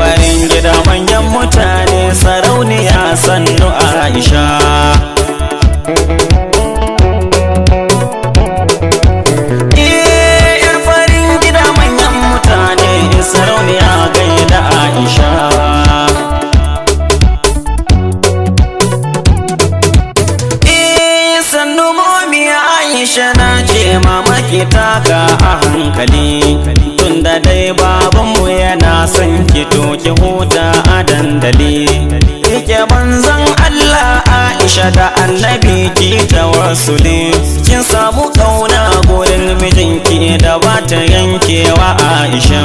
farin gida manyan mutane sarauniya sannu Aisha. Yar farin gida manyan mutane sarauniya gaida Aisha. Sannu momi Aisha na ce mamaki taka a hankali, tunda dai babanmu yana son ki to ki huta a dandali. Rike manzon Allah Aisha da annabi ki tawassuli, kin samu kauna gurin mijinki da ba ta yankewa Aisha.